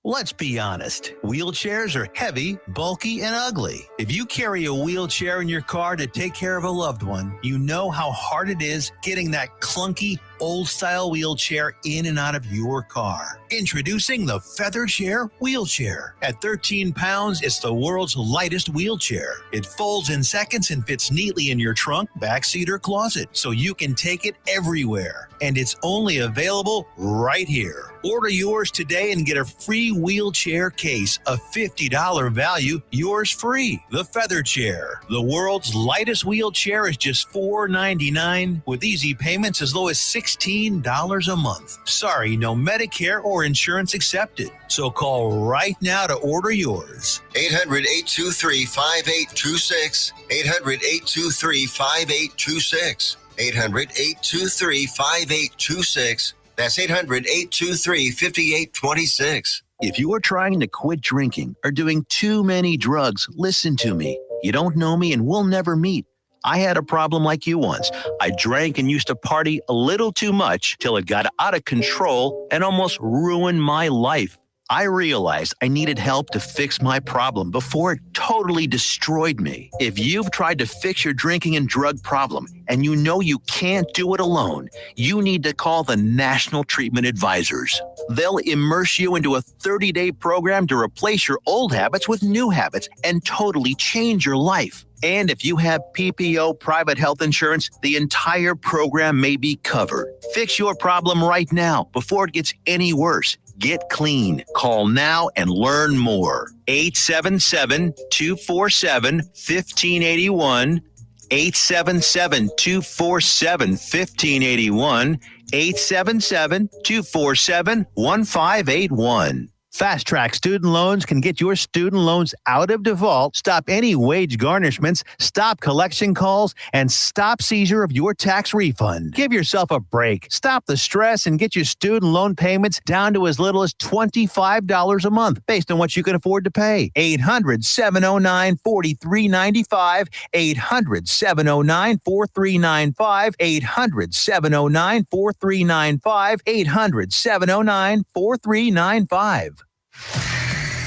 Let's be honest, wheelchairs are heavy, bulky, and ugly. If you carry a wheelchair in your car to take care of a loved one, you know how hard it is getting that clunky, old-style wheelchair in and out of your car. Introducing the Feather Chair Wheelchair. At 13 pounds, it's the world's lightest wheelchair. It folds in seconds and fits neatly in your trunk, backseat, or closet, so you can take it everywhere. And it's only available right here. Order yours today and get a free wheelchair case, a $50 value, yours free. The Feather Chair. The world's lightest wheelchair is just $4.99 with easy payments as low as $16 a month. Sorry, no Medicare or insurance accepted. So call right now to order yours. 800-823-5826. 800-823-5826. 800-823-5826. That's 800-823-5826. If you are trying to quit drinking or doing too many drugs, listen to me. You don't know me and we'll never meet. I had a problem like you once. I drank and used to party a little too much till it got out of control and almost ruined my life. I realized I needed help to fix my problem before it totally destroyed me. If you've tried to fix your drinking and drug problem and you know you can't do it alone, you need to call the National Treatment Advisors. They'll immerse you into a 30-day program to replace your old habits with new habits and totally change your life. And if you have PPO private health insurance, the entire program may be covered. Fix your problem right now before it gets any worse. Get clean. Call now and learn more. 877-247-1581. 877-247-1581. 877-247-1581. Fast Track Student Loans can get your student loans out of default, stop any wage garnishments, stop collection calls, and stop seizure of your tax refund. Give yourself a break. Stop the stress and get your student loan payments down to as little as $25 a month based on what you can afford to pay. 800-709-4395. 800-709-4395. 800-709-4395. 800-709-4395.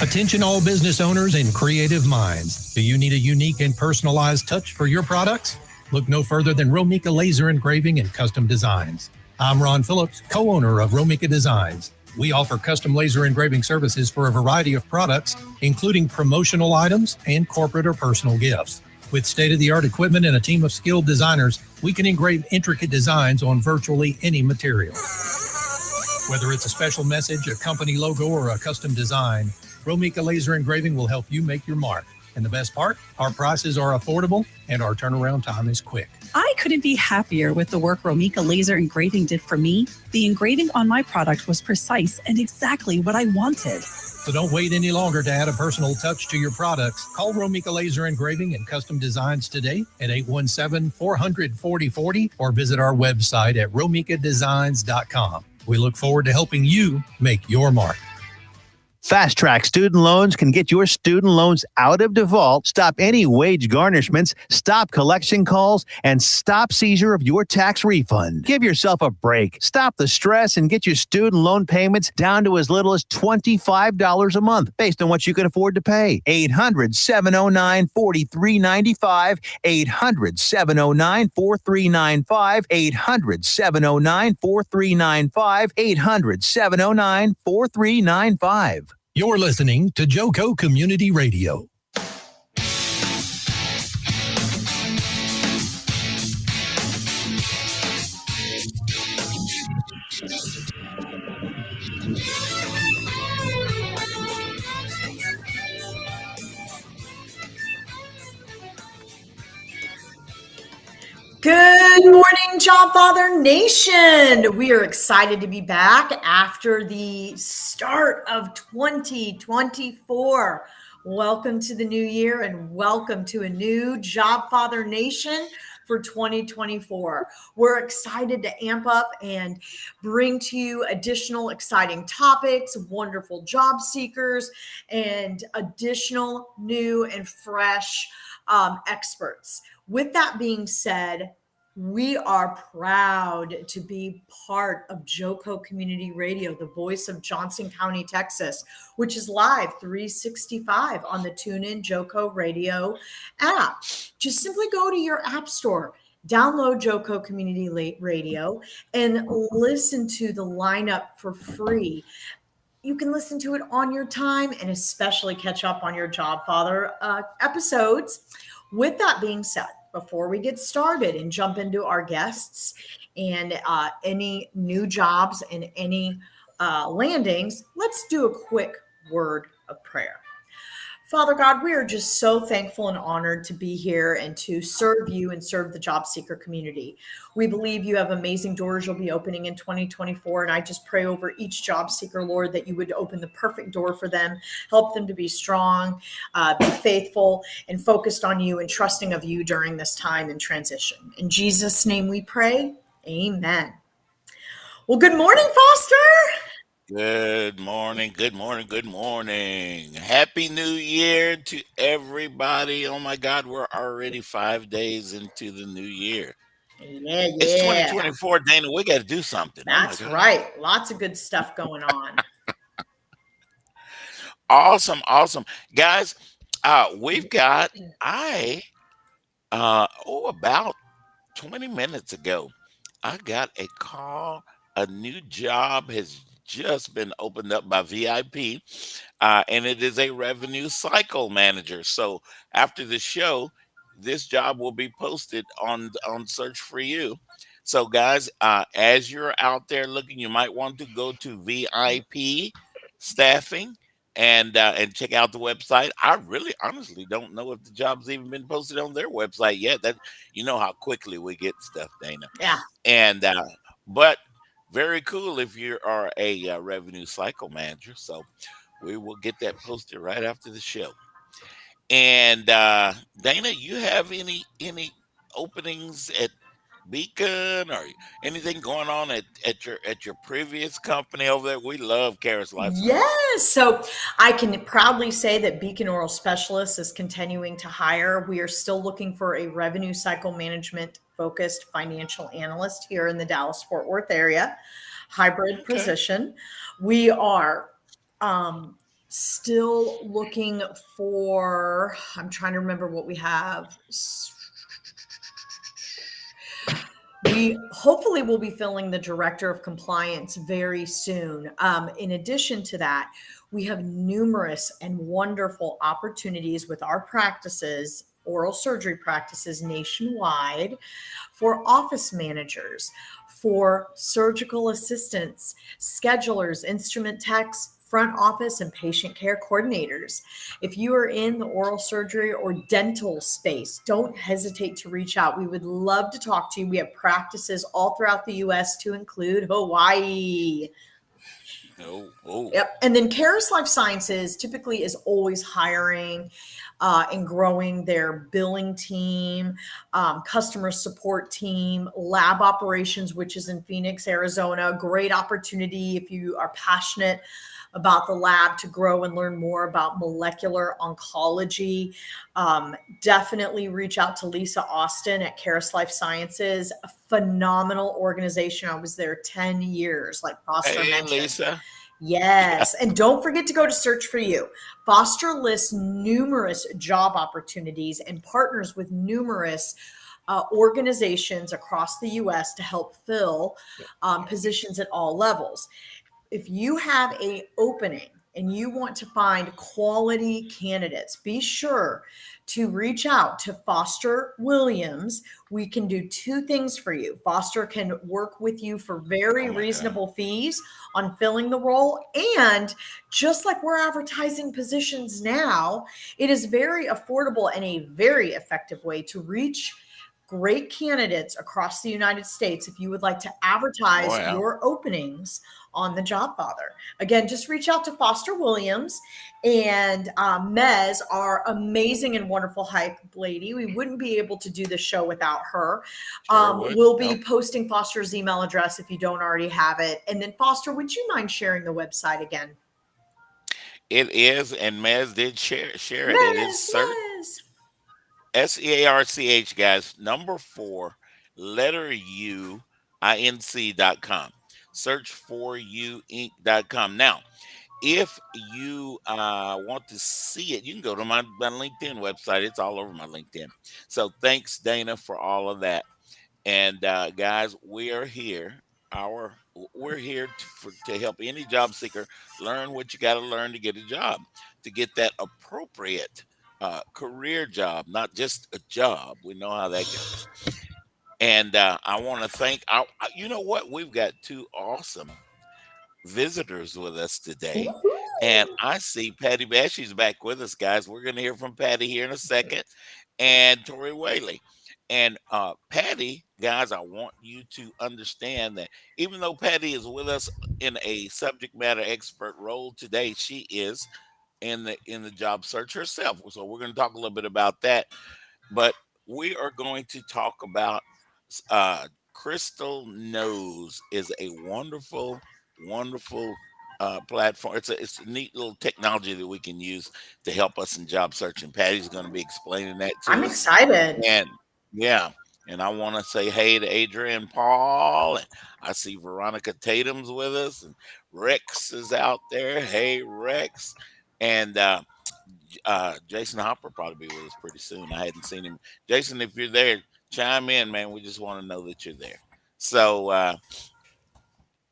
Attention all business owners and creative minds. Do you need a unique and personalized touch for your products? Look no further than Romika Laser Engraving and Custom Designs. I'm Ron Phillips, co-owner of Romika Designs. We offer custom laser engraving services for a variety of products, including promotional items and corporate or personal gifts. With state-of-the-art equipment and a team of skilled designers, we can engrave intricate designs on virtually any material. Whether it's a special message, a company logo, or a custom design, Romika Laser Engraving will help you make your mark. And the best part, our prices are affordable and our turnaround time is quick. I couldn't be happier with the work Romika Laser Engraving did for me. The engraving on my product was precise and exactly what I wanted. So don't wait any longer to add a personal touch to your products. Call Romika Laser Engraving and Custom Designs today at 817-400-4040 or visit our website at romikadesigns.com. We look forward to helping you make your mark. Fast Track Student Loans can get your student loans out of default, stop any wage garnishments, stop collection calls, and stop seizure of your tax refund. Give yourself a break. Stop the stress and get your student loan payments down to as little as $25 a month based on what you can afford to pay. 800-709-4395. 800-709-4395. 800-709-4395. 800-709-4395. You're listening to Joco Community Radio. Good morning, Jobfather Nation. We are excited to be back after the start of 2024. Welcome to the new year and welcome to a new Jobfather Nation for 2024. We're excited to amp up and bring to you additional exciting topics, wonderful job seekers, and additional new and fresh experts. With that being said, We are proud to be part of JOCO Community Radio, the voice of Johnson County, Texas, which is live 365 on the TuneIn JOCO Radio app. Just simply go to your app store, download JOCO Community Radio, and listen to the lineup for free. You can listen to it on your time and especially catch up on your Jobfather episodes. With that being said, before we get started and jump into our guests and any new jobs and any landings, let's do a quick word of prayer. Father God, we are just so thankful and honored to be here and to serve you and serve the job seeker community. We believe you have amazing doors you'll be opening in 2024. And I just pray over each job seeker, Lord, that you would open the perfect door for them, help them to be strong, be faithful, and focused on you and trusting of you during this time and transition. In Jesus' name we pray. Amen. Well, good morning, Foster. Good morning, good morning, good morning. Happy New Year to everybody. Oh my God, we're already 5 days into the new year. Yeah. It's 2024, Dana. We got to do something. That's right. Lots of good stuff going on. Awesome. Guys, we've got, about 20 minutes ago, I got a call. A new job has just been opened up by VIP, and it is a revenue cycle manager. So after the show, this job will be posted on Search for You. So guys, as you're out there looking, you might want to go to VIP staffing and check out the website. I really honestly don't know if the job's even been posted on their website yet. That you know how quickly we get stuff, Dana. Yeah. And but very cool if you are a revenue cycle manager. So we will get that posted right after the show. And Dana, you have any openings at Beacon or anything going on at your previous company over there? We love Karis Life Sciences. Yes. So I can proudly say that Beacon Oral Specialist is continuing to hire. We are still looking for a revenue cycle management focused financial analyst here in the Dallas-Fort Worth area, hybrid position. We are still looking for, I'm trying to remember what we have. We hopefully will be filling the director of compliance very soon. In addition to that, we have numerous and wonderful opportunities with our practices, oral surgery practices nationwide, for office managers, for surgical assistants, schedulers, instrument techs, front office, and patient care coordinators. If you are in the oral surgery or dental space, don't hesitate to reach out. We would love to talk to you. We have practices all throughout the U.S. to include Hawaii. Oh. Yep. And then Karis Life Sciences typically is always hiring and growing their billing team, customer support team, lab operations, which is in Phoenix, Arizona. Great opportunity if you are passionate about the lab to grow and learn more about molecular oncology. Definitely reach out to Lisa Austin at Karis Life Sciences, a phenomenal organization. I was there 10 years, like Foster mentioned. Lisa. Yes. Yeah. And don't forget to go to Search for You. Foster lists numerous job opportunities and partners with numerous organizations across the U.S. to help fill positions at all levels. If you have an opening and you want to find quality candidates, be sure to reach out to Foster Williams. We can do two things for you. Foster can work with you for very reasonable fees on filling the role. And just like we're advertising positions now, it is very affordable and a very effective way to reach great candidates across the United States if you would like to advertise your openings on the Jobfather. Again, just reach out to Foster Williams and Mez, our amazing and wonderful hype lady. We wouldn't be able to do the show without her. We'll be posting Foster's email address if you don't already have it. And then Foster, would you mind sharing the website again? It is, and Mez did share it. It is Search. SEARCH, guys, number 4, letter U, inc.com. Search for youinc.com. Now, if you want to see it, you can go to my LinkedIn website. It's all over my LinkedIn. So thanks, Dana, for all of that. And guys, we are here. We're here to help any job seeker learn what you got to learn to get a job, to get that appropriate career job, not just a job. We know how that goes. And I want to thank. You know what? We've got two awesome visitors with us today. And Woohoo! I see Patty Bache's back with us, guys. We're going to hear from Patty here in a second, and Tori Whaley. And Patty, guys, I want you to understand that even though Patty is with us in a subject matter expert role today, she is in the job search herself. So we're going to talk a little bit about that. But we are going to talk about Crystal Knows is a wonderful, wonderful platform. It's a neat little technology that we can use to help us in job search. And Patty's going to be explaining that I'm to us. excited. And yeah, and I want to say hey to Adrian Paul, and I see Veronica Tatum's with us, and Rex is out there. Hey, Rex, and Jason Hopper probably be with us pretty soon. I hadn't seen him. Jason, if you're there, chime in, man. We just want to know that you're there. So,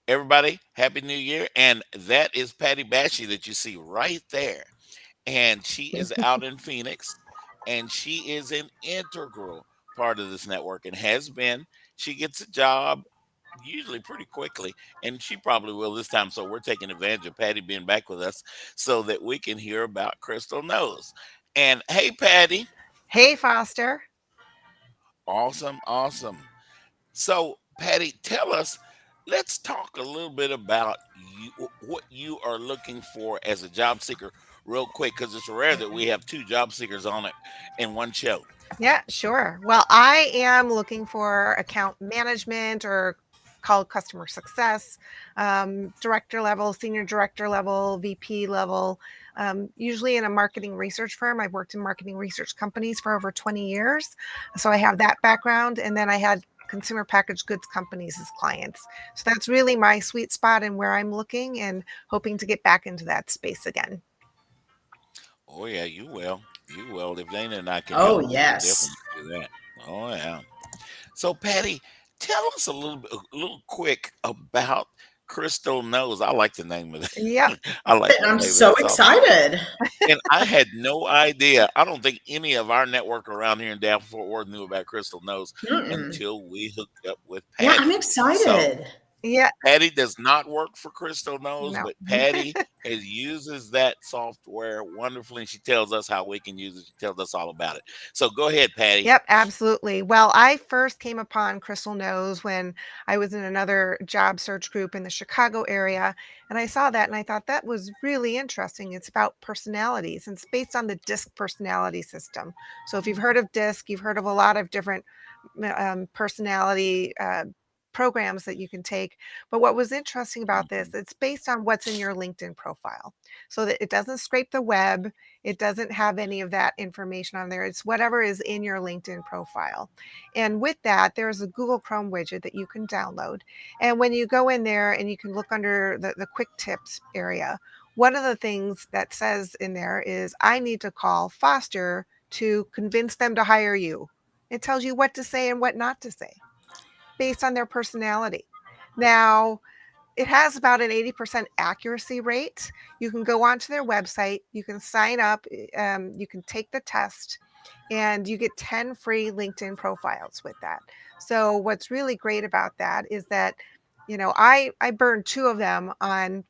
everybody, Happy New Year. And that is Patty Bache that you see right there. And she is out in Phoenix, and she is an integral part of this network and has been. She gets a job usually pretty quickly, and she probably will this time. So we're taking advantage of Patty being back with us so that we can hear about Crystal Knows. And hey, Patty, Hey, Foster. awesome, awesome. So, Patty, tell us. Let's talk a little bit about what you are looking for as a job seeker, real quick, because it's rare that we have two job seekers on it in one show. Yeah, sure. Well, I am looking for account management or called customer success, director level, senior director level, VP level, usually in a marketing research firm. I've worked in marketing research companies for over 20 years. So I have that background. And then I had consumer packaged goods companies as clients. So that's really my sweet spot and where I'm looking and hoping to get back into that space again. Oh yeah, you will. You will. If Dana and I can Oh, help, we will yes. definitely do that. Oh yeah. So, Patty, tell us a little quick about Crystal Knows. I like the name of Yep. that. I like the I'm name of so that software. excited. And I had no idea. I don't think any of our network around here in Dallas Fort Worth knew about Crystal Knows Mm-mm. until we hooked up with Yeah, I'm Patty. So excited. Yeah. Patty does not work for Crystal Knows, No. but Patty uses that software wonderfully. And she tells us how we can use it. She tells us all about it. So go ahead, Patty. Yep, absolutely. Well, I first came upon Crystal Knows when I was in another job search group in the Chicago area. And I saw that and I thought that was really interesting. It's about personalities and it's based on the DISC personality system. So if you've heard of DISC, you've heard of a lot of different personality programs that you can take. But what was interesting about this, Mhm. it's based on what's in your LinkedIn profile. So that it doesn't scrape the web. It doesn't have any of that information on there. It's whatever is in your LinkedIn profile. And with that, there's a Google Chrome widget that you can download. And when you go in there and you can look under the quick tips area, one of the things that says in there is, I need to call Foster to convince them to hire you. It tells you what to say and what not to say based on their personality. Now, it has about an 80% accuracy rate. You can go onto their website, you can sign up, you can take the test, and you get 10 free LinkedIn profiles with that. So what's really great about that is that, I burned 2 of them on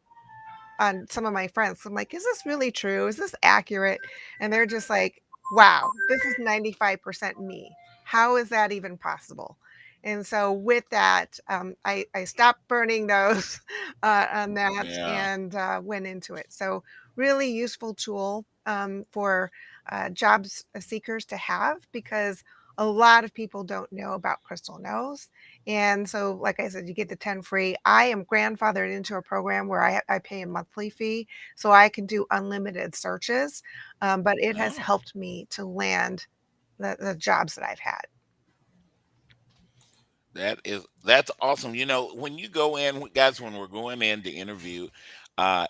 some of my friends. I'm like, is this really true? Is this accurate? And they're just like, wow, this is 95% me. How is that even possible? And so with that, I stopped burning those on that Yeah. and went into it. So really useful tool for jobs seekers to have because a lot of people don't know about Crystal Knows. And so, like I said, you get the 10 free. I am grandfathered into a program where I pay a monthly fee so I can do unlimited searches. But it has Oh, helped me to land the jobs that I've had. That's awesome. When you go in, guys, when we're going in to interview,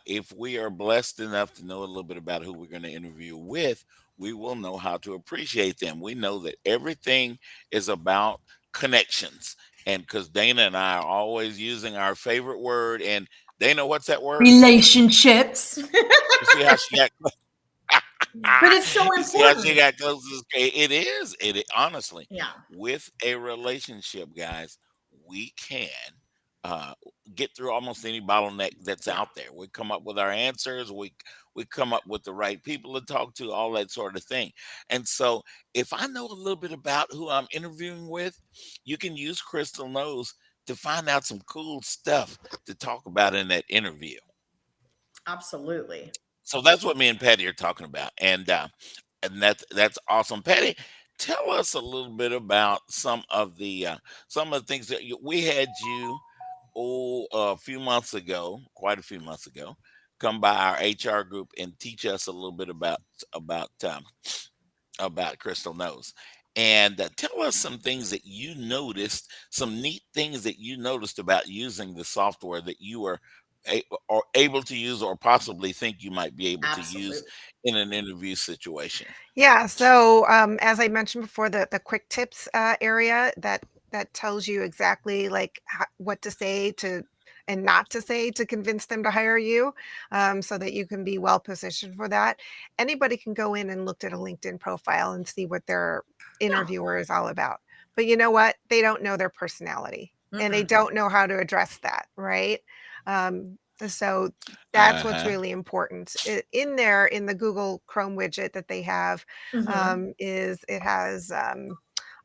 if we are blessed enough to know a little bit about who we're going to interview with, we will know how to appreciate them. We know that everything is about connections, and because Dana and I are always using our favorite word, and Dana, what's that word? Relationships. You see how she got But it's so you see how she important. got close to this It is. Honestly, Yeah. with a relationship, guys, we can uh, get through almost any bottleneck that's Yeah. out there. We come up with our answers. We come up with the right people to talk to, all that sort of thing. And so, if I know a little bit about who I'm interviewing with, you can use Crystal Knows to find out some cool stuff to talk about in that interview. Absolutely. So that's what me and Patty are talking about, and that's awesome. Patty, tell us a little bit about some of the things that we had you a few months ago, quite a few months ago, come by our HR group and teach us a little bit about um, about Crystal Knows. And tell us some things that you noticed, some neat things that you noticed about using the software that you were or able to use, or possibly think you might be able to use Absolutely. in an interview situation. Yeah, so, as I mentioned before, the quick tips, area that tells you exactly, like, what to say to and not to say to convince them to hire you, so that you can be well positioned for that. Anybody can go in and look at a LinkedIn profile and see what their Yeah. interviewer is all about. But you know what? They don't know their personality, and they Mm-mm. don't know how to address that, right? So that's what's Uh-huh. really important. In there, in the Google Chrome widget that they have, Hmm. is it has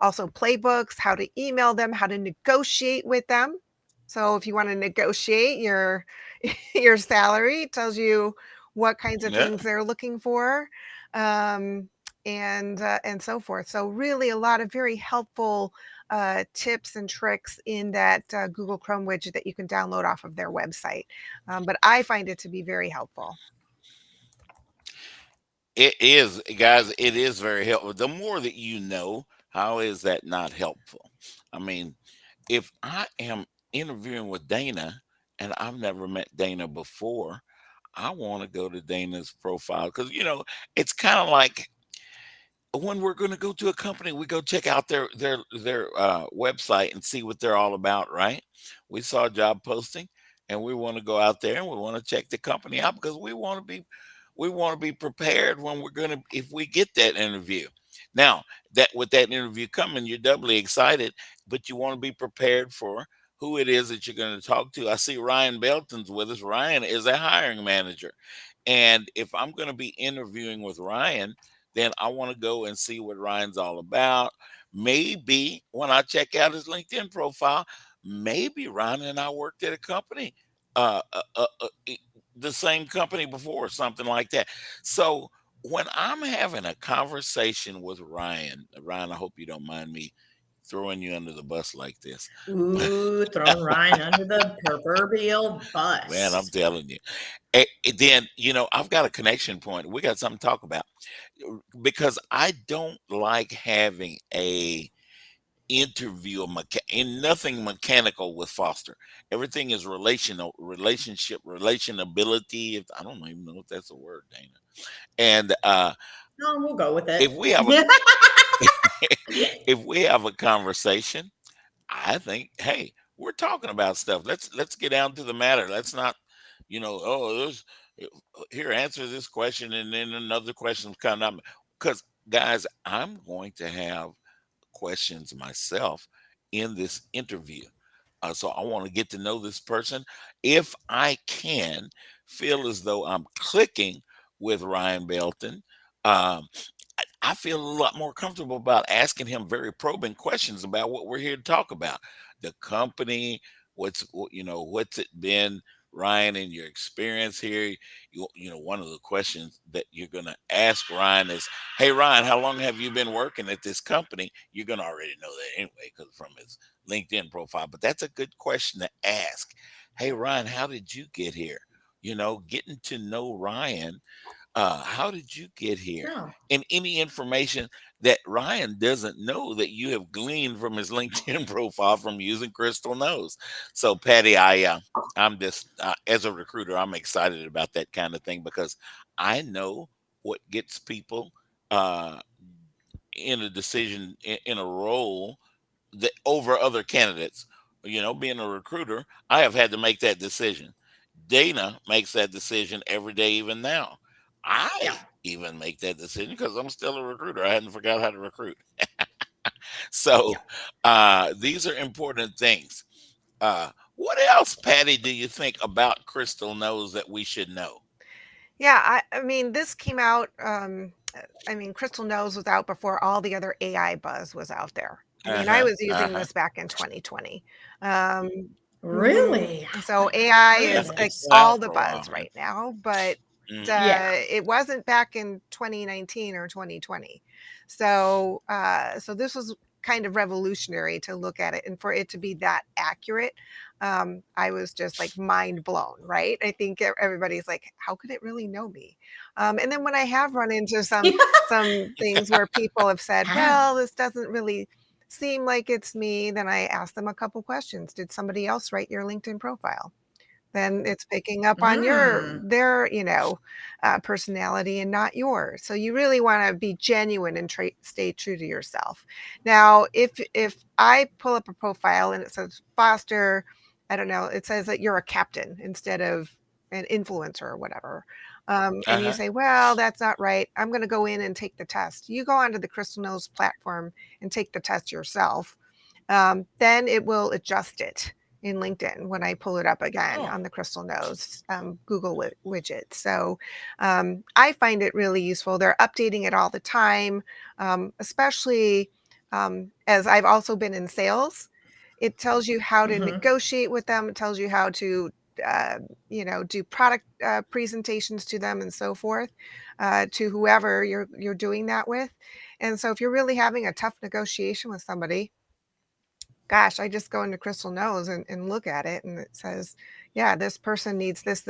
also playbooks, how to email them, how to negotiate with them. So if you want to negotiate your your salary, it tells you what kinds of Yeah. things they're looking for, um, and so forth. So really, a lot of very helpful tips and tricks in that Google Chrome widget that you can download off of their website. But I find it to be very helpful. It is, guys, it is very helpful. The more that you know, how is that not helpful? I mean, if I am interviewing with Dana and I've never met Dana before, I want to go to Dana's profile because it's kind of like when we're going to go to a company, we go check out their website and see what they're all about, right? We saw a job posting, and we want to go out there and we want to check the company out because we want to be prepared when we're going to if we get that interview. Now, that with that interview coming, you're doubly excited, but you want to be prepared for who it is that you're going to talk to. I see Ryan Belton's with us. Ryan is a hiring manager. And if I'm going to be interviewing with Ryan, then I want to go and see what Ryan's all about. Maybe when I check out his LinkedIn profile, maybe Ryan and I worked at a company, uh, uh, uh, uh, e- the same company before, something like that. So when I'm having a conversation with Ryan, I hope you don't mind me throwing you under the bus like this. Ooh, throwing Ryan under the proverbial Man, I'm bus. telling you. Then, I've got a connection point. We got something to talk about because I don't like having a interview and nothing mechanical with Foster. Everything is relational, relationship, relationability. I don't even know if that's a word, Dana. And No, we'll go with if it. we have a if we have a conversation, I think, hey, we're talking about stuff. Let's get down to the matter. Let's not, there's here answer this question and then another question coming up. Because guys, I'm going to have questions myself in this interview. So I want to get to know this person. If I can feel as though I'm clicking with Ryan Belton, um, I feel a lot more comfortable about asking him very probing questions about what we're here to talk about. The company, what's it been, Ryan, in your experience here? One of the questions that you're going to ask Ryan is, "Hey, Ryan, how long have you been working at this company?" You're going to already know that anyway, because from his LinkedIn profile. But that's a good question to ask. Hey, Ryan, how did you get here? Getting to know Ryan How did you get here? Yeah. And any information that Ryan doesn't know that you have gleaned from his LinkedIn profile from using Crystal knows. So, Patty, I'm just as a recruiter, I'm excited about that kind of thing because I know what gets people uh, in a decision in a role that over other candidates. Being a recruiter, I have had to make that decision. Dana makes that decision every day, even now. Yeah. I even make that decision because I'm still a recruiter. I hadn't forgot how to recruit. So Yeah. these are important things. What else, Patty, do you think about Crystal knows that we should know? Yeah, I mean, this came out, I mean, Crystal Knows was out before all the other AI buzz was out there. I Uh mean, I huh. was Uh using huh. this back in 2020. Um, mhm. Really? Oh So my AI Oh yeah, is like it's goodness. been all out the for a while. buzz Yeah. right now, but Mm. Yeah. it wasn't back in 2019 or 2020. So this was kind of revolutionary to look at it and for it to be that accurate. I was just like mind blown, right? I think everybody's like, how could it really know me? And then when I have run into some things where people have said, Yeah. well, this doesn't really seem like it's me, then I ask them a couple questions. Did somebody else write your LinkedIn profile? Then it's picking up on Mm. their, personality and not yours. So you really wanna be genuine and stay true to yourself. Now, if I pull up a profile and it says Foster, I don't know, it says that you're a captain instead of an influencer or whatever, Uh and you huh. say, "Well, that's not right. I'm gonna go in and take the test." You go onto the Crystal Knows platform and take the test yourself, then it will adjust it in LinkedIn when I pull it up again Oh. on the Crystal Knows Google widget. So I find it really useful. They're updating it all the time, especially as I've also been in sales. It tells you how to Hmm. negotiate with them. It tells you how to, do product presentations to them and so forth, to whoever you're doing that with. And so if you're really having a tough negotiation with somebody, gosh, I just go into Crystal Knows and look at it, and it says, yeah, this person needs this,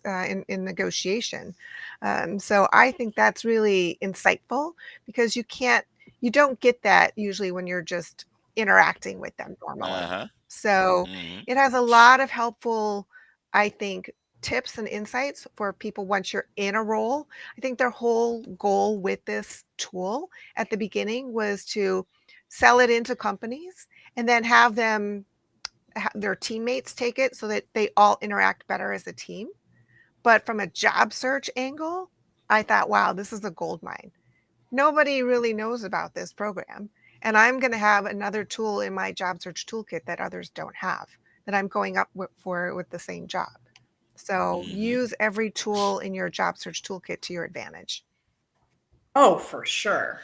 in negotiation. So I think that's really insightful because you don't get that usually when you're just interacting with them Uh normally. huh. So Hmm. it has a lot of helpful, I think, tips and insights for people once you're in a role. I think their whole goal with this tool at the beginning was to sell it into companies and then have their teammates take it so that they all interact better as a team. But from a job search angle, I thought, wow, this is a gold mine. Nobody really knows about this program. And I'm going to have another tool in my job search toolkit that others don't have, that I'm going up for with the same job. So Hmm. use every tool in your job search toolkit to your advantage. Oh, for sure.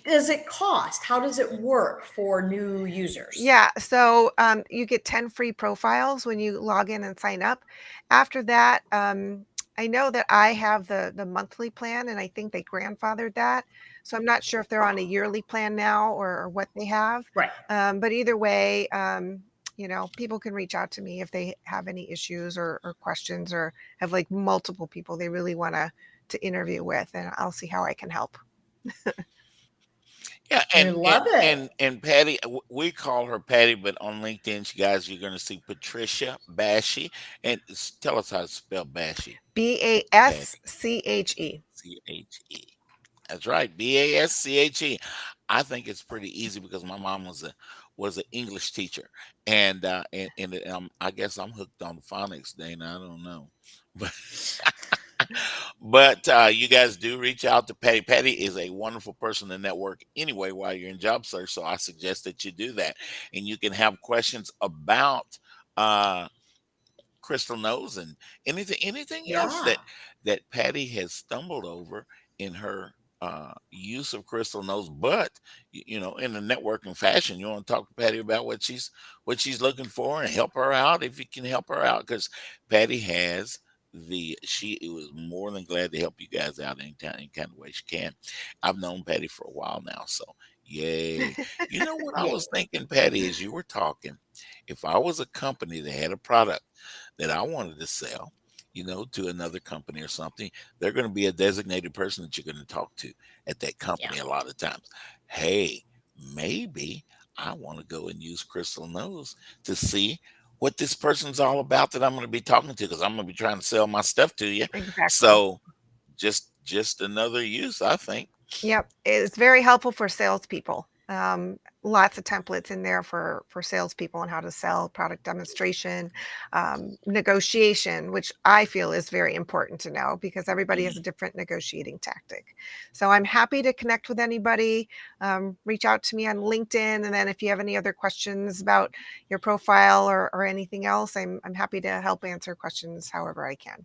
Does it cost? How does it work for new users? Yeah, so you get 10 free profiles when you log in and sign up. After that, I know that I have the monthly plan, and I think they grandfathered that. So I'm not sure if they're on a yearly plan now or what they have. Right. But either way, people can reach out to me if they have any issues or questions or have like multiple people they really want to interview with, and I'll see how I can help. Yeah, I and and love it. and and Patty, we call her Patty, but on LinkedIn, you guys, you're going to see Patricia Bache, and tell us how to spell Bache, Patty. Basche. Che. That's right, Basche. I think it's pretty easy because my mom was an English teacher, and I guess I'm hooked on phonics, Dana. I don't know, but but you guys do reach out to Patty. Patty is a wonderful person to network anyway while you're in job search. So I suggest that you do that. And you can have questions about uh, Crystal knows and anything else Yeah. that Patty has stumbled over in her use of Crystal knows. But in a networking fashion, you want to talk to Patty about what she's looking for and help her out if you can help her out because Patty has she was more than glad to help you guys out any kind of way she can. I've known Patty for a while now, so yay. You know what I Yeah. was thinking, Patty, as you were talking? If I was a company that had a product that I wanted to sell, to another company or something, they're going to be a designated person that you're going to talk to at that Yeah. company a lot of times. Hey, maybe I want to go and use Crystal Knows to see what this person's all about that I'm going to be talking to, because I'm going to be trying to sell my stuff to you. Exactly. So just another use, I think. Yep, it's very helpful for salespeople. Lots of templates in there for salespeople on how to sell, product demonstration, negotiation, which I feel is very important to know because everybody has a Mm. different negotiating tactic. So I'm happy to connect with anybody. Reach out to me on LinkedIn, and then if you have any other questions about your profile or anything else, I'm happy to help answer questions however I can.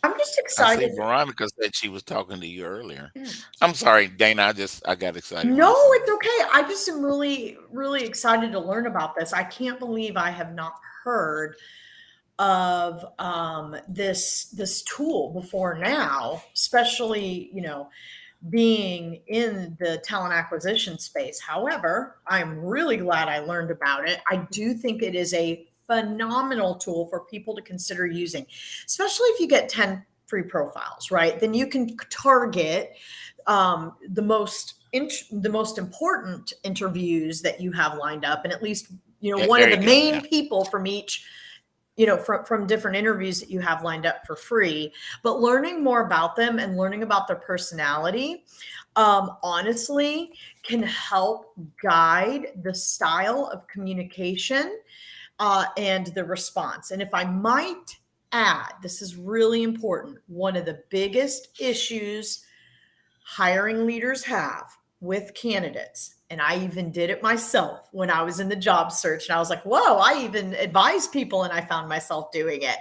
I'm just I see excited. Veronica said she was talking to you earlier. Yeah. I'm sorry, Dana. I got excited when I No, saw it's that. okay. I just am really, really excited to learn about this. I can't believe I have not heard of this tool before now, especially being in the talent acquisition space. However, I'm really glad I learned about it. I do think it is a phenomenal tool for people to consider using, especially if you get 10 free profiles, right? Then you can target the most important interviews that you have lined up, and at least Yeah, one of there the you go. Yeah. main people from each from different interviews that you have lined up for free. But learning more about them and learning about their personality, honestly, can help guide the style of communication and the response. And if I might add, this is really important. One of the biggest issues hiring leaders have with candidates, and I even did it myself when I was in the job search, and I was like, whoa, I even advised people and I found myself doing it.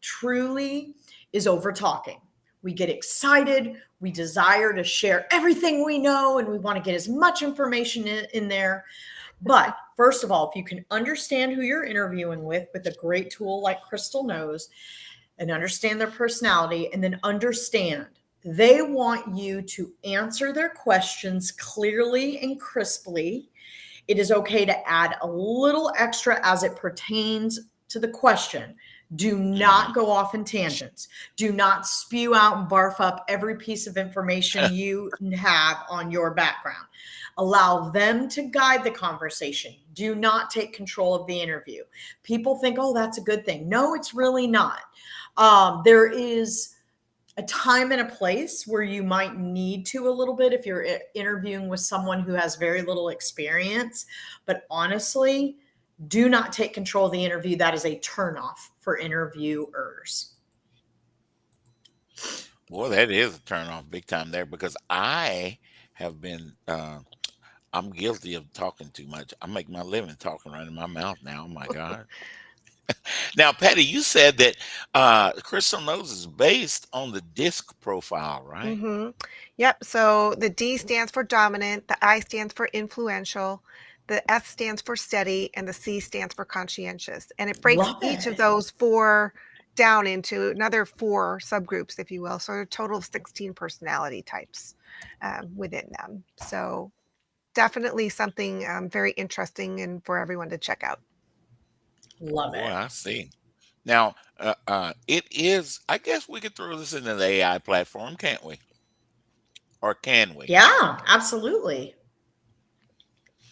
Truly is over talking. We get excited, we desire to share everything we know, and we want to get as much information in there. But first of all, if you can understand who you're interviewing with a great tool like Crystal Knows, and understand their personality, and then understand they want you to answer their questions clearly and crisply. It is okay to add a little extra as it pertains to the question. Do not go off in tangents. Do not spew out and barf up every piece of information you have on your background. Allow them to guide the conversation. Do not take control of the interview. People think, oh, that's a good thing. No, it's really not. There is a time and a place where you might need to a little bit if you're interviewing with someone who has very little experience. But honestly, do not take control of the interview. That is a turnoff for interviewers. Boy, that is a turn off big time there, because I have been I'm guilty of talking too much. I make my living talking right in my mouth now. Oh my God. Now, Patty, you said that Crystal Knows is based on the disc profile, right? Mhm. Yep, so the D stands for dominant, the I stands for influential, the S stands for steady, and the C stands for conscientious. And it breaks Love each of it. those 4 down into another 4 subgroups, if you will. So a total of 16 personality types within them. So definitely something very interesting and for everyone to check out. Love Boy, it. I see. Now, it is, I guess we could throw this into the AI platform, can't we? Or can we? Yeah, absolutely.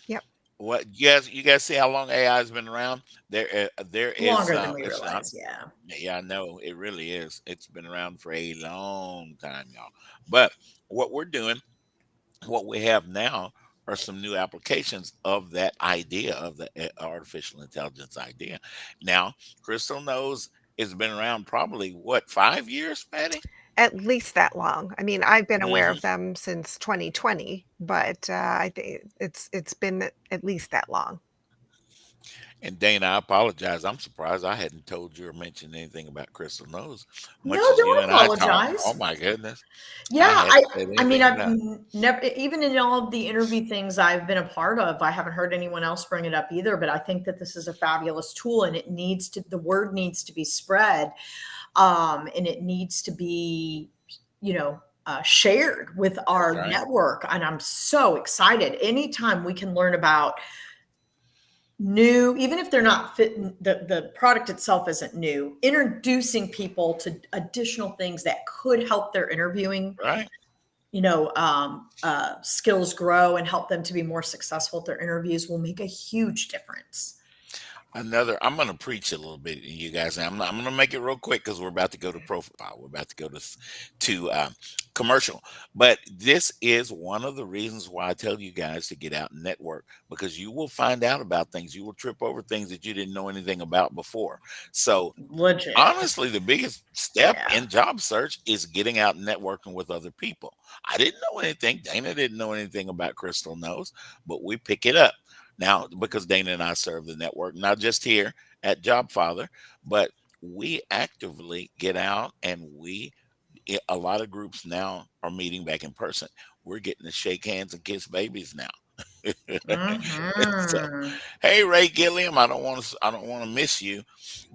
Yep. What, you guys see how long AI has been around? There is, Longer than we it's not, realize. Yeah. yeah, I know it really is. It's been around for a long time, y'all. But what we're doing, what we have now, are some new applications of that idea, of the artificial intelligence idea. Now, Crystal Knows it's been around probably what, 5 years, Patty? At least that long. I mean, I've been aware Hmm. of them since 2020, but I think it's been at least that long. And Dana, I apologize. I'm surprised I hadn't told you or mentioned anything about Crystal Knows. No, Much as you don't and I talk, oh apologize. my goodness, Yeah, I hadn't said I mean, anything I've about it. never, even in all of the interview things I've been a part of, I haven't heard anyone else bring it up either. But I think that this is a fabulous tool, and the word needs to be spread, and it needs to be, shared with That's our right. network. And I'm so excited. Anytime we can learn about new, even if they're not fitting, the product itself isn't new, introducing people to additional things that could help their interviewing, Right. skills grow and help them to be more successful at their interviews will make a huge difference. I'm going to preach a little bit, you guys. I'm going to make it real quick because we're about to go to profile. We're about to go to commercial. But this is one of the reasons why I tell you guys to get out and network, because you will find out about things. You will trip over things that you didn't know anything about before. So Legit. honestly, the biggest step Yeah. in job search is getting out and networking with other people. I didn't know anything. Dana didn't know anything about Crystal Knows, but we pick it up now because Dana and I serve the network, not just here at Jobfather, but we actively get out and a lot of groups now are meeting back in person. We're getting to shake hands and kiss babies now. So, Mhm. hey, Ray Gilliam, I don't want to miss you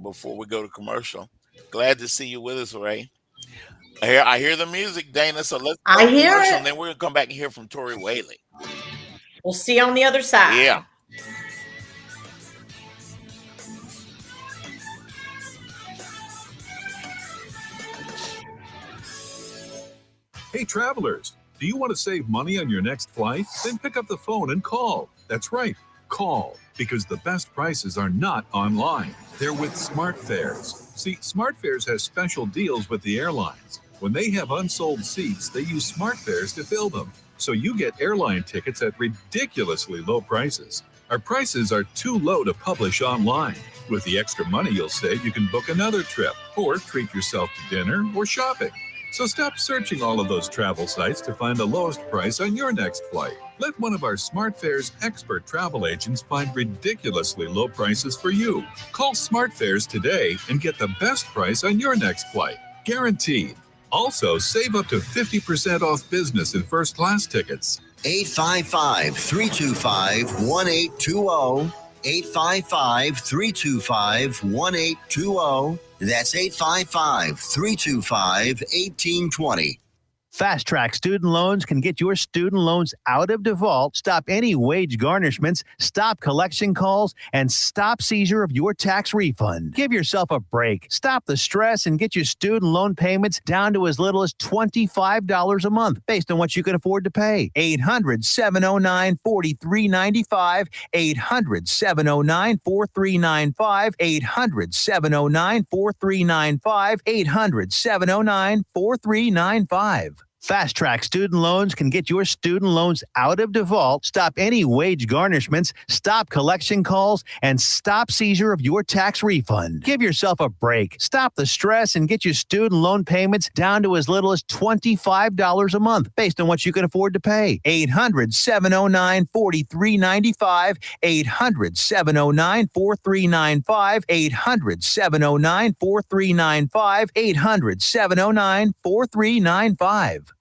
before we go to commercial. Glad to see you with us, Ray. I hear the music, Dana. So let's go I to hear commercial, it. and then we're gonna come back and hear from Tori Whaley. We'll see you on the other side. Yeah. Hey, travelers, do you want to save money on your next flight? Then pick up the phone and call. That's right, call, because the best prices are not online. They're with SmartFares. See, SmartFares has special deals with the airlines. When they have unsold seats, they use SmartFares to fill them. So you get airline tickets at ridiculously low prices. Our prices are too low to publish online. With the extra money you'll save, you can book another trip or treat yourself to dinner or shopping. So stop searching all of those travel sites to find the lowest price on your next flight. Let one of our SmartFares expert travel agents find ridiculously low prices for you. Call SmartFares today and get the best price on your next flight. Guaranteed. Also, save up to 50% off business and first class tickets. 855-325-1820. 855-325-1820. That's 855-325-1820. Fast Track Student Loans can get your student loans out of default, stop any wage garnishments, stop collection calls, and stop seizure of your tax refund. Give yourself a break. Stop the stress and get your student loan payments down to as little as $25 a month based on what you can afford to pay. 800-709-4395. 800-709-4395. 800-709-4395. 800-709-4395. Fast Track Student Loans can get your student loans out of default, stop any wage garnishments, stop collection calls, and stop seizure of your tax refund. Give yourself a break. Stop the stress and get your student loan payments down to as little as $25 a month based on what you can afford to pay. 800-709-4395. 800-709-4395. 800-709-4395. 800-709-4395.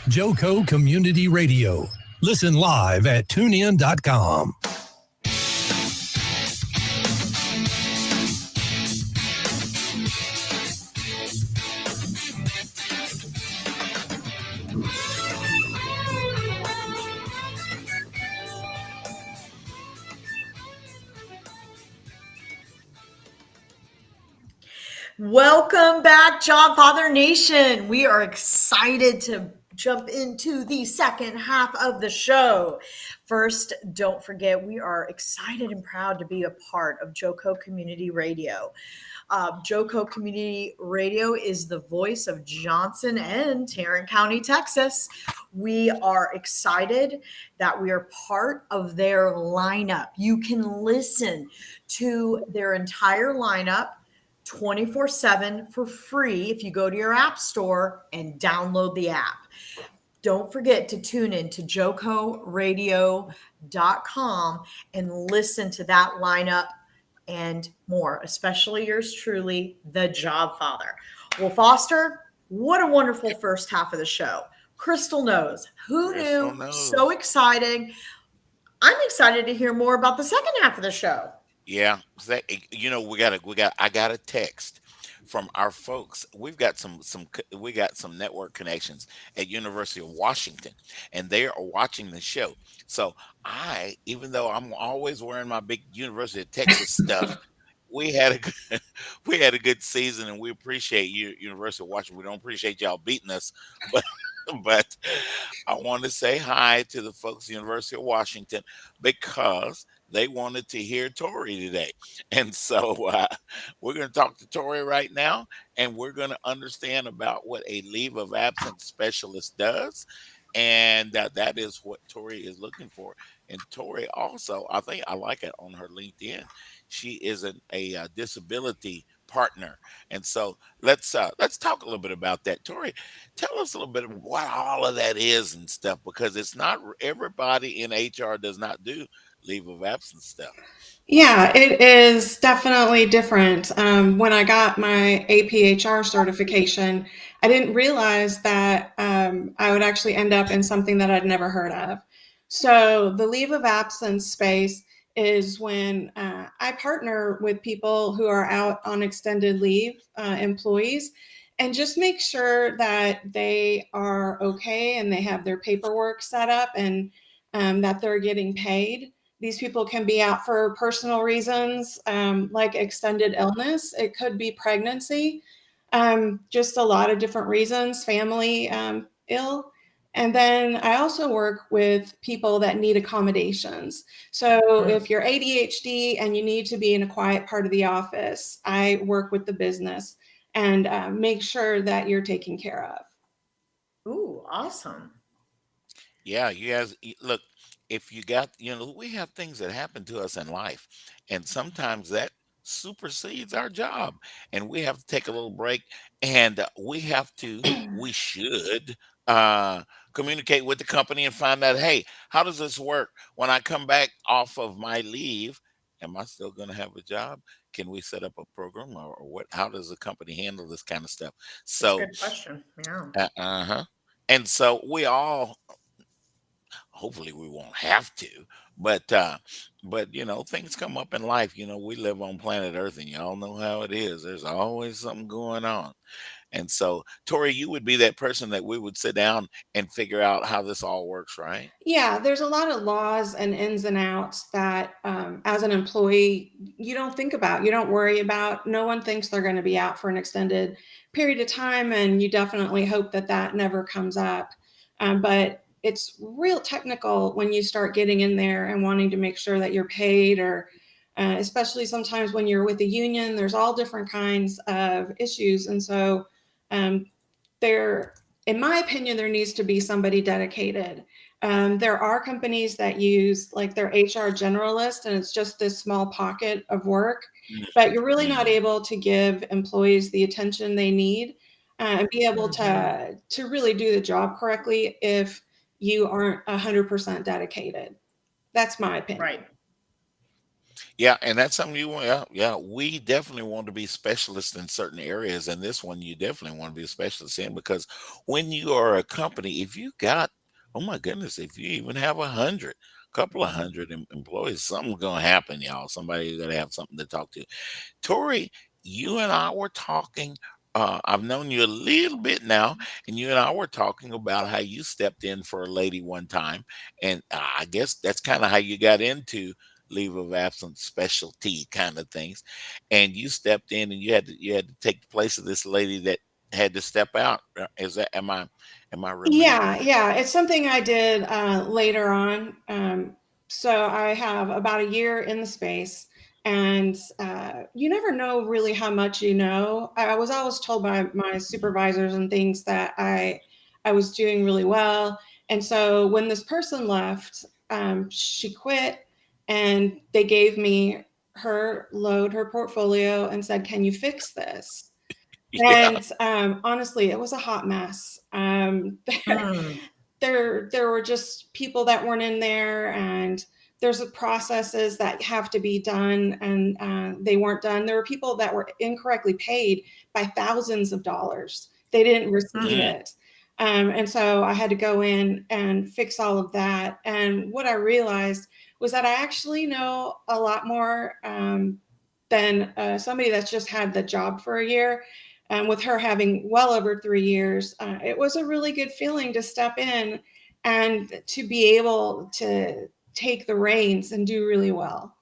Joco Community Radio. Listen live at tunein.com. Welcome back, Jobfather Nation. We are excited to jump into the second half of the show. First, don't forget, we are excited and proud to be a part of Joco Community Radio. Joco Community Radio is the voice of Johnson and Tarrant County, Texas. We are excited that we are part of their lineup. You can listen to their entire lineup 24/7 for free if you go to your app store and download the app. Don't forget to tune in to jocoradio.com and listen to that lineup and more, especially yours truly, the Jobfather. Well, Foster, what a wonderful first half of the show. Crystal Knows. Who Crystal knew? Knows. So exciting. I'm excited to hear more about the second half of the show. Yeah, I got a text from our folks. We've got we got some network connections at University of Washington, and they are watching the show. So even though I'm always wearing my big University of Texas stuff, we had a good, we had a good season, and we appreciate you, University of Washington. We don't appreciate y'all beating us, but but I want to say hi to the folks at University of Washington because they wanted to hear Tori today. And so we're going to talk to Tori right now, and we're going to understand about what a leave of absence specialist does. And that is what Tori is looking for. And Tori also, I think I like it on her LinkedIn. She is a disability partner. And so let's talk a little bit about that. Tori, tell us a little bit of what all of that is and stuff, because it's not everybody in HR does not do leave of absence stuff. Yeah, it is definitely different. When I got my APHR certification, I didn't realize that I would actually end up in something that I'd never heard of. So, the leave of absence space is when I partner with people who are out on extended leave, employees, and just make sure that they are okay and they have their paperwork set up and that they're getting paid. These people can be out for personal reasons, like extended illness. It could be pregnancy, just a lot of different reasons, family ill. And then I also work with people that need accommodations. So if you're ADHD and you need to be in a quiet part of the office, I work with the business and make sure that you're taken care of. Ooh, awesome. Yeah, you guys look, if you got, we have things that happen to us in life, and sometimes that supersedes our job, and we have to take a little break, and we should uh, communicate with the company and find out, hey, how does this work when I come back off of my leave? Am I still going to have a job? Can we set up a program, or what? How does the company handle this kind of stuff? That's a So, good question. Yeah. uh-huh. And so we all, hopefully we won't have to, but things come up in life. We live on planet earth, and y'all know how it is. There's always something going on. And so, Tori, you would be that person that we would sit down and figure out how this all works, right? Yeah, there's a lot of laws and ins and outs that, as an employee, you don't think about, you don't worry about. No one thinks they're going to be out for an extended period of time, and you definitely hope that that never comes up. But it's real technical when you start getting in there and wanting to make sure that you're paid, or especially sometimes when you're with a union, there's all different kinds of issues. And so, um, there, in my opinion, there needs to be somebody dedicated. There are companies that use like their HR generalist, and it's just this small pocket of work, but you're really not Mhm. able to give employees the attention they need and be able Hmm. to really do the job correctly if you aren't 100% dedicated. That's my opinion. Right. Yeah, and that's something you want. Yeah, yeah, we definitely want to be specialists in certain areas, and this one you definitely want to be a specialist in, because when you are a company, if you got, oh my goodness, if you even have 100, couple of hundred employees, something's gonna happen, y'all. Somebody's gonna have something to talk to. Tori, you and I were talking. I've known you a little bit now, and you and I were talking about how you stepped in for a lady one time, and I guess that's kind of how you got into leave of absence specialty kind of things, and you stepped in and you had to take the place of this lady that had to step out. Is that am I remembering Yeah, that? yeah, it's something I did later on. So I have about a year in the space, and you never know really how much you know. I was always told by my supervisors and things that I was doing really well. And so when this person left, she quit, and they gave me her load, her portfolio, and said, "Can you fix this?" Yeah. And honestly, it was a hot mess. Mm. There were just people that weren't in there, and there's processes that have to be done, and they weren't done. There were people that were incorrectly paid by thousands of dollars. They didn't receive Mm, it. And so I had to go in and fix all of that. And what I realized was that I actually know a lot more. than somebody that's just had the job for a year. With her having well over 3 years, it was a really good feeling to step in and to be able to take the reins and do really well.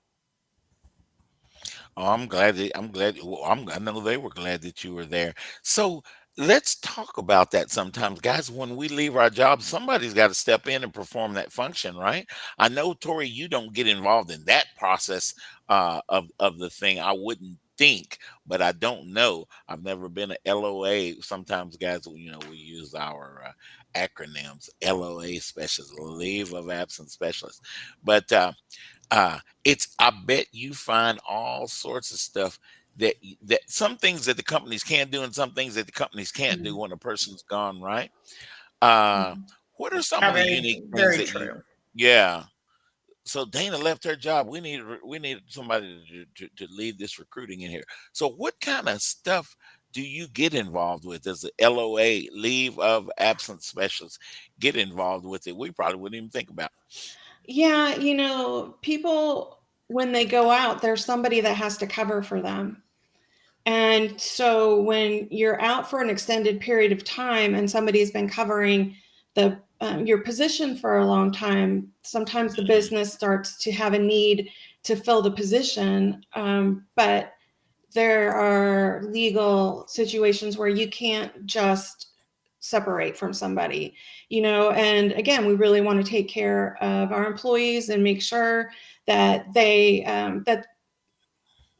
Oh, I'm glad I'm glad. Well, I know they were glad that you were there. So let's talk about that sometimes, guys. When we leave our jobs, somebody's got to step in and perform that function, right? I know, Tori, you don't get involved in that process of the thing. I wouldn't think, but I don't know. I've never been a LOA. Sometimes, guys, we use our acronyms: LOA specialist, leave of absence specialist, but. It's I bet you find all sorts of stuff that some things that the companies can do and some things that the companies can't do Mhm. when a person's gone, right? Uh, Mhm. what are some Yeah, of the very, unique things very that you? true. Yeah. So Dana left her job. We needed somebody to lead this recruiting in here. So what kind of stuff do you get involved with as a LOA, leave of absence specialist? Get involved with it. We probably wouldn't even think about. Yeah, people, when they go out, there's somebody that has to cover for them. And so when you're out for an extended period of time and somebody's been covering your position for a long time, sometimes the Mhm. business starts to have a need to fill the position. But there are legal situations where you can't just separate from somebody, and again, we really want to take care of our employees and make sure that they